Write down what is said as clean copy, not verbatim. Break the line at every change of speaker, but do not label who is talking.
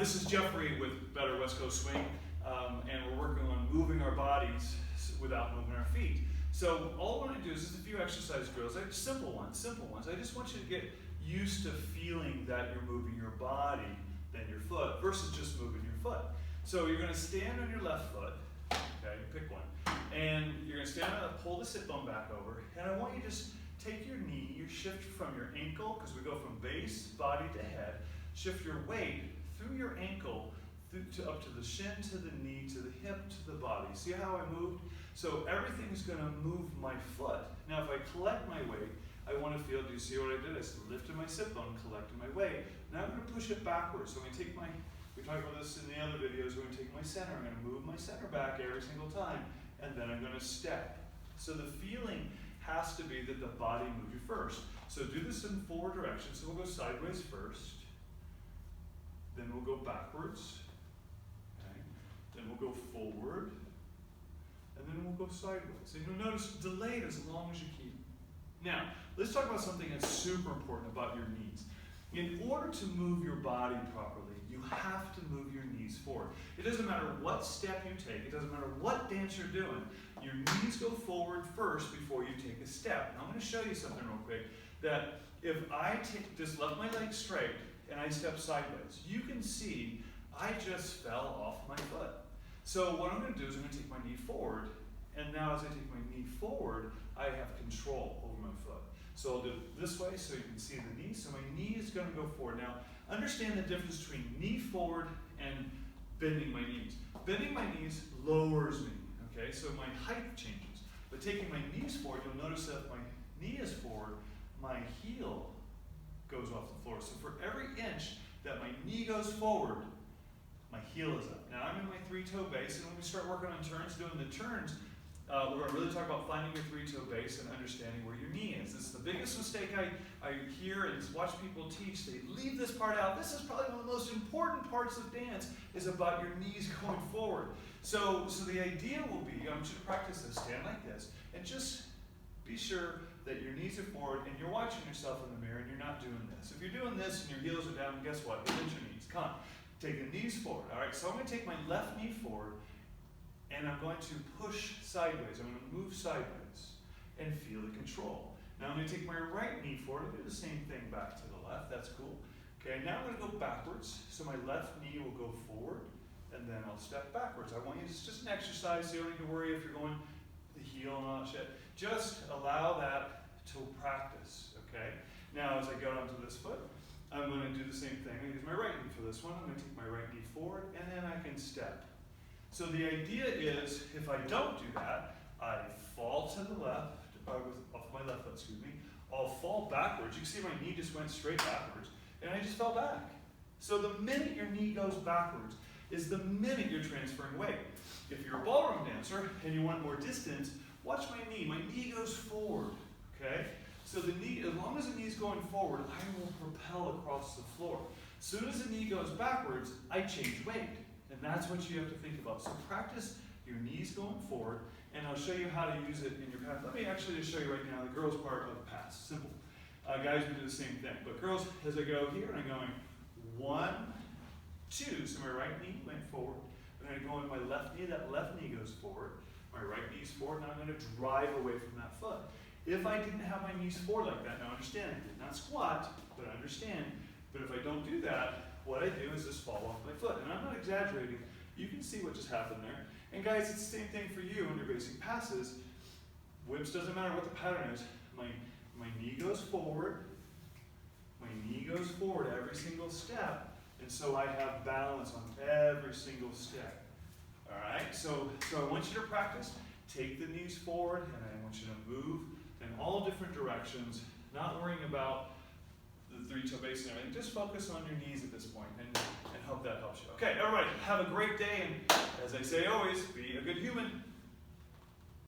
This is Jeffrey with Better West Coast Swing, and we're working on moving our bodies without moving our feet. So all we're going to do is just a few exercise drills, like simple ones. I just want you to get used to feeling that you're moving your body than your foot versus just moving your foot. So you're going to stand on your left foot, okay, pick one, and you're going to stand up, pull the sit bone back over, and I want you to just take your knee, you shift from your ankle, because we go from base, body to head, shift your weight through your ankle, up to the shin, to the knee, to the hip, to the body. See how I moved? So everything's going to move my foot. Now if I collect my weight, I want to feel, do you see what I did? I lifted my sit bone, collected my weight. Now I'm going to push it backwards. So I'm going to take my, we talked about this in the other videos, I'm going to take my center, I'm going to move my center back every single time, and then I'm going to step. So the feeling has to be that the body moved you first. So do this in four directions. So we'll go sideways first, then we'll go backwards, okay? Then we'll go forward, and then we'll go sideways. And you'll notice delayed as long as you keep. Now, let's talk about something that's super important about your knees. In order to move your body properly, you have to move your knees forward. It doesn't matter what step you take, it doesn't matter what dance you're doing, your knees go forward first before you take a step. And I'm going to show you something real quick, that if I just left my leg straight and I step sideways, you can see I just fell off my foot. So what I'm going to do is I'm going to take my knee forward, and now as I take my knee forward, I have control over my foot. So I'll do it this way so you can see the knee. So my knee is going to go forward. Now, understand the difference between knee forward and bending my knees. Bending my knees lowers me, okay? So my height changes. But taking my knees forward, you'll notice that if my knee is forward, my heel goes off the floor. So for every inch that my knee goes forward, my heel is up. Now I'm in my three-toe base, and when we start working on turns, doing the turns, we're going to really talk about finding your three-toe base and understanding where your knee is. This is the biggest mistake I hear and watch people teach. They leave this part out. This is probably one of the most important parts of dance, is about your knees going forward. So the idea will be, I want you to practice this, stand like this, and just be sure that your knees are forward and you're watching yourself in the mirror and you're not doing this. If you're doing this and your heels are down, guess what? You bend your knees. Come on. Take the knees forward. All right, so I'm going to take my left knee forward, and I'm going to push sideways. I'm going to move sideways and feel the control. Now I'm going to take my right knee forward and do the same thing back to the left. That's cool. Okay, now I'm going to go backwards. So my left knee will go forward, and then I'll step backwards. I want you to, it's just an exercise, so you don't need to worry if you're going the heel and all that shit. Just allow that to practice, okay? Now as I go onto this foot, I'm going to do the same thing. I'm going to use my right knee for this one. I'm going to take my right knee forward, and then I can step. So the idea is, if I don't do that, I fall to the left, off my left foot, excuse me. I'll fall backwards. You can see my knee just went straight backwards, and I just fell back. So the minute your knee goes backwards is the minute you're transferring weight. If you're a ballroom dancer and you want more distance, watch my knee. My knee goes forward, okay? So the knee, as long as the knee's going forward, I will propel across the floor. As soon as the knee goes backwards, I change weight. And that's what you have to think about. So practice your knees going forward, and I'll show you how to use it in your pass. Let me actually just show you right now the girls' part of the pass. Simple. Guys, we do the same thing. But girls, as I go here, I'm going 1, 2. So my right knee went forward. And I go on my left knee. That left knee goes forward. My right knee's forward. Now I'm going to drive away from that foot. If I didn't have my knees forward like that, now understand, I did not squat, but understand. But if I don't do that, what I do is just fall off my foot. And I'm not exaggerating. You can see what just happened there. And guys, it's the same thing for you on your basic passes. Whips, doesn't matter what the pattern is. My knee goes forward. My knee goes forward every single step. And so I have balance on every single step. All right? So I want you to practice. Take the knees forward, and I want you to move in all different directions, not worrying about the three-toe base and everything. Just focus on your knees at this point, and hope that helps you. Okay, everybody, have a great day, and as I say always, be a good human.